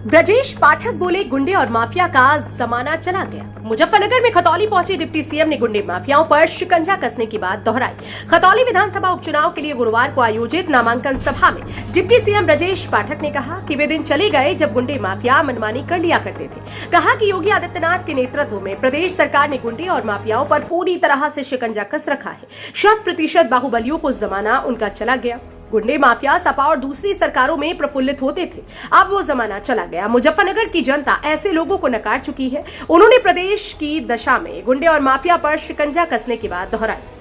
ब्रजेश पाठक बोले गुंडे और माफिया का जमाना चला गया। मुजफ्फरनगर में खतौली पहुंचे डिप्टी सीएम ने गुंडे माफियाओं पर शिकंजा कसने की बात दोहराई। खतौली विधानसभा उपचुनाव के लिए गुरुवार को आयोजित नामांकन सभा में डिप्टी सीएम ब्रजेश पाठक ने कहा कि वे दिन चले गए जब गुंडे माफिया मनमानी कर लिया करते थे। कहा कि योगी आदित्यनाथ के नेतृत्व में प्रदेश सरकार ने गुंडे और माफियाओं पर पूरी तरह से शिकंजा कस रखा है। 100% बाहुबलियों को जमाना उनका चला गया। गुंडे माफिया सपा और दूसरी सरकारों में प्रफुल्लित होते थे, अब वो जमाना चला गया। मुजफ्फरनगर की जनता ऐसे लोगों को नकार चुकी है। उन्होंने प्रदेश की दशा में गुंडे और माफिया पर शिकंजा कसने की बात दोहराई।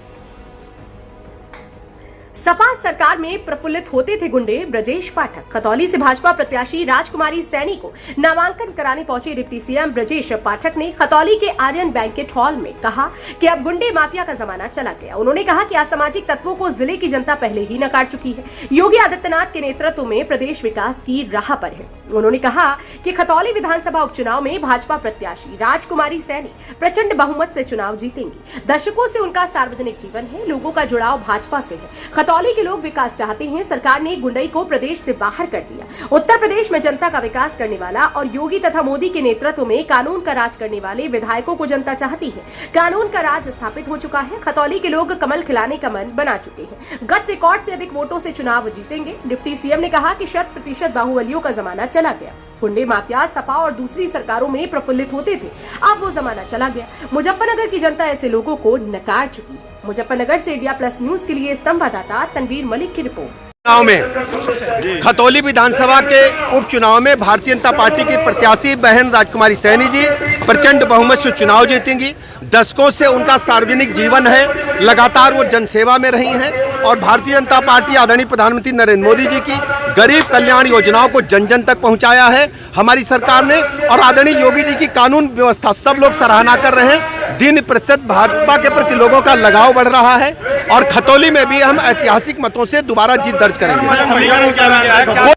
सपा सरकार में प्रफुल्लित होते थे गुंडे ब्रजेश पाठक। खतौली से भाजपा प्रत्याशी राजकुमारी सैनी को नामांकन कराने पहुंचे डिप्टी सीएम ब्रजेश पाठक ने खतौली के आर्यन बैंकेट हॉल में कहा कि अब गुंडे माफिया का जमाना चला गया। उन्होंने कहा कि असामाजिक तत्वों को जिले की जनता पहले ही नकार चुकी है। योगी आदित्यनाथ के नेतृत्व में प्रदेश विकास की राह पर है। उन्होंने कहा कि खतौली विधानसभा उपचुनाव में भाजपा प्रत्याशी राजकुमारी सैनी प्रचंड बहुमत से चुनाव जीतेंगी। दशकों से उनका सार्वजनिक जीवन है, लोगों का जुड़ाव भाजपा से है। खतौली के लोग विकास चाहते हैं। सरकार ने गुंडई को प्रदेश से बाहर कर दिया। उत्तर प्रदेश में जनता का विकास करने वाला और योगी तथा मोदी के नेतृत्व में कानून का राज करने वाले विधायकों को जनता चाहती है। कानून का राज स्थापित हो चुका है। खतौली के लोग कमल खिलाने का मन बना चुके हैं। गत रिकॉर्ड से अधिक वोटों से चुनाव जीतेंगे। डिप्टी सीएम ने कहा कि 100% बाहुबलियों का जमाना चला गया। गुंडे माफिया सपा और दूसरी सरकारों में प्रफुल्लित होते थे, अब वो जमाना चला गया। मुजफ्फरनगर की जनता ऐसे लोगों को नकार चुकी है। मुजफ्फरनगर से इंडिया प्लस न्यूज के लिए संवाददाता तनवीर मलिक की रिपोर्ट। चुनाव में खतौली विधानसभा के उपचुनाव में भारतीय जनता पार्टी की प्रत्याशी बहन राजकुमारी सैनी जी प्रचंड बहुमत से चुनाव जीतेंगी। दशकों से उनका सार्वजनिक जीवन है, लगातार वो जनसेवा में रही हैं और भारतीय जनता पार्टी आदरणीय प्रधानमंत्री नरेंद्र मोदी जी की गरीब कल्याण योजनाओं को जन जन तक पहुंचाया है हमारी सरकार ने। और आदरणीय योगी जी की कानून व्यवस्था सब लोग सराहना कर रहे हैं। दिन प्रतिशत भाजपा के प्रति लोगों का लगाव बढ़ रहा है और खतौली में भी हम ऐतिहासिक मतों से दोबारा जीत दर्ज करेंगे।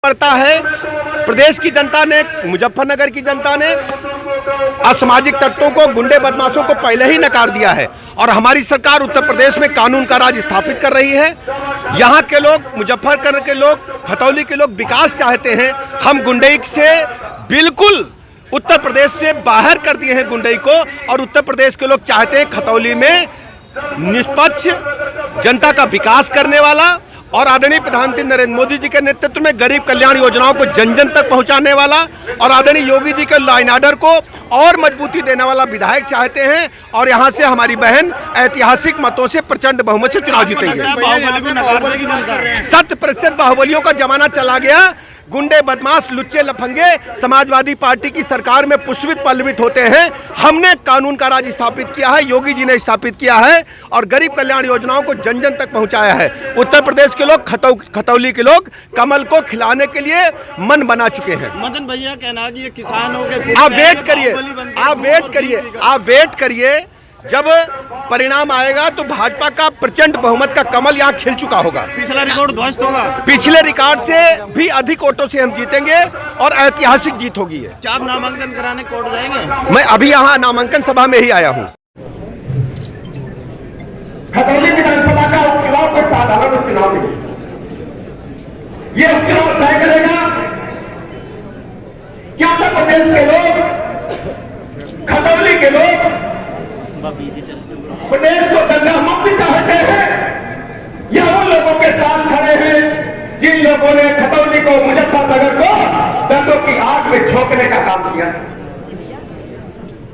पड़ता है प्रदेश की जनता ने, मुजफ्फरनगर की जनता ने असामाजिक तत्वों को, गुंडे बदमाशों को पहले ही नकार दिया है और हमारी सरकार उत्तर प्रदेश में कानून का राज स्थापित कर रही है। यहाँ के लोग, मुजफ्फरनगर के लोग, खतौली के लोग विकास चाहते हैं। हम गुंडई से बिल्कुल उत्तर प्रदेश से बाहर कर दिए हैं गुंडई को और उत्तर प्रदेश के लोग चाहते हैं खतौली में निष्पक्ष जनता का विकास करने वाला और आदरणीय प्रधानमंत्री नरेंद्र मोदी जी के नेतृत्व में गरीब कल्याण योजनाओं को जन जन तक पहुंचाने वाला और आदरणीय योगी जी के लॉ एंड ऑर्डर को और मजबूती देने वाला विधायक चाहते हैं। और यहां से हमारी बहन ऐतिहासिक मतों से प्रचंड बहुमत से चुनाव जीतेंगे। 100% बाहुबलियों का जमाना चला गया। गुंडे बदमाश लुच्चे लफंगे समाजवादी पार्टी की सरकार में पुष्पित पल्लवित होते हैं। हमने कानून का राज स्थापित किया है, योगी जी ने स्थापित किया है और गरीब कल्याण योजनाओं को जन जन तक पहुंचाया है। उत्तर प्रदेश के लोग, खतौली के लोग कमल को खिलाने के लिए मन बना चुके हैं। मदन भैया कहना कि ये किसानों के, आप वेट करिए, जब परिणाम आएगा तो भाजपा का प्रचंड बहुमत का कमल यहाँ खिल चुका होगा। पिछला रिकॉर्ड ध्वस्त होगा। पिछले रिकॉर्ड से भी अधिक वोटों से हम जीतेंगे और ऐतिहासिक जीत होगी है। क्या आप नामांकन कराने कोर्ट जाएंगे? मैं अभी यहाँ नामांकन सभा में ही आया हूँ। खतौली विधानसभा का उपचुनाव कोई साधारण उपचुनाव नहीं, ये उपचुनाव तय करेगा कि उत्तर प्रदेश के लोग, खतौली के लोग प्रदेश को दंगा मुक्त चाहते हैं या उन लोगों के साथ खड़े हैं जिन लोगों ने खतौली को, मुजफ्फरनगर को दंगों की आग में झोंकने का काम किया।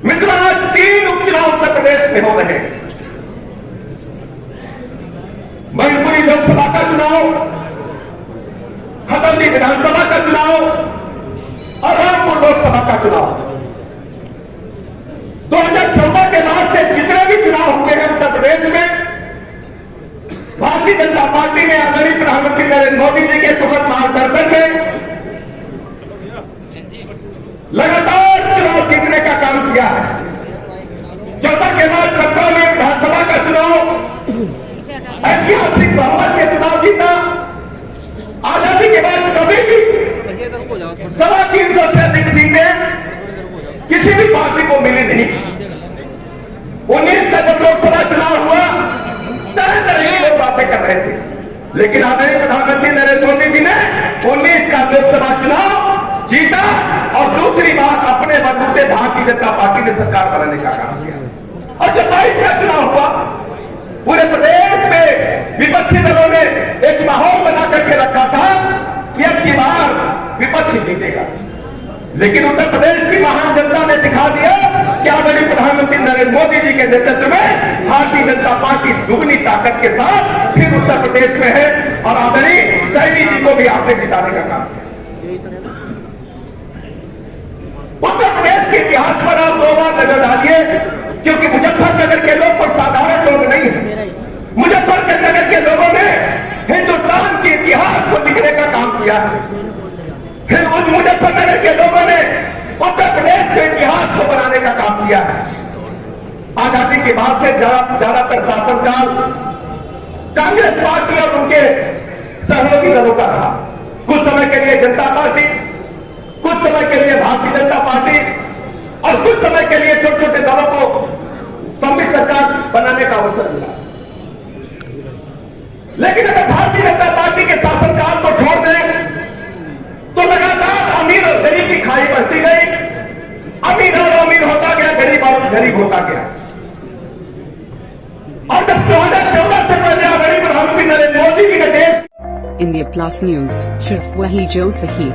मित्रों, आज 3 उपचुनाव उत्तर प्रदेश में हो रहे हैं। मैनपुरी लोकसभा का चुनाव, खतौली विधानसभा का चुनाव और रामपुर लोकसभा का चुनाव। 2014 के बाद से जितने भी चुनाव हुए हैं उत्तर प्रदेश में, भारतीय जनता पार्टी ने आदरणीय प्रधानमंत्री नरेंद्र मोदी जी के सुखद मार्गदर्शन में लगातार चुनाव जीतने का काम किया है। 14 के बाद 17 में विधानसभा का चुनाव ऐतिहासिक बहुमत से चुनाव जीता। आजादी के बाद कभी भी 350 से अधिक सीटें किसी भी पार्टी को मिली नहीं। 19 का जब लोकसभा चुनाव हुआ, तरह तरह की लोग बातें कर रहे थे, लेकिन आदरणीय प्रधानमंत्री नरेंद्र मोदी जी ने 19 का लोकसभा चुनाव जीता। दूसरी बात, अपने बलबूते भारतीय जनता पार्टी ने सरकार बनाने का काम किया। और जब 22 का चुनाव हुआ, पूरे प्रदेश में विपक्षी दलों ने एक माहौल बना करके रखा था कि अब की बार विपक्ष जीतेगा। लेकिन उत्तर प्रदेश की महान जनता ने दिखा दिया कि आदरणीय प्रधानमंत्री नरेंद्र मोदी जी के नेतृत्व में भारतीय जनता पार्टी दुगनी ताकत के साथ फिर उत्तर प्रदेश में है, और आदरणीय सैनी जी को भी आपने जिताने का काम किया। उत्तर प्रदेश के इतिहास पर आप 2 बार नजर डालिए, क्योंकि मुजफ्फरनगर के लोग कोई साधारण लोग नहीं है। मुजफ्फरनगर के लोगों ने हिंदुस्तान के इतिहास को लिखने का काम किया। फिर उन मुजफ्फरनगर के लोगों ने उत्तर प्रदेश के इतिहास को बनाने का काम किया। आजादी के बाद से ज्यादातर शासनकाल कांग्रेस पार्टी और उनके सहयोगी दलों का रहा। कुछ समय के लिए जनता पार्टी, कुछ समय के लिए भारतीय जनता पार्टी, और कुछ समय के लिए छोटे छोटे दलों को सम्मिलित सरकार बनाने का अवसर मिला। लेकिन अगर भारतीय जनता पार्टी के शासनकाल को छोड़ दें तो लगातार अमीर और गरीब की खाई बढ़ती गई, अमीर और अमीर होता गया, गरीब और गरीब होता गया। और जब 2014 से पहले आदरणीय प्रधानमंत्री नरेंद्र मोदी जी ने देश इंडिया प्लस न्यूज, सिर्फ वही जो सही।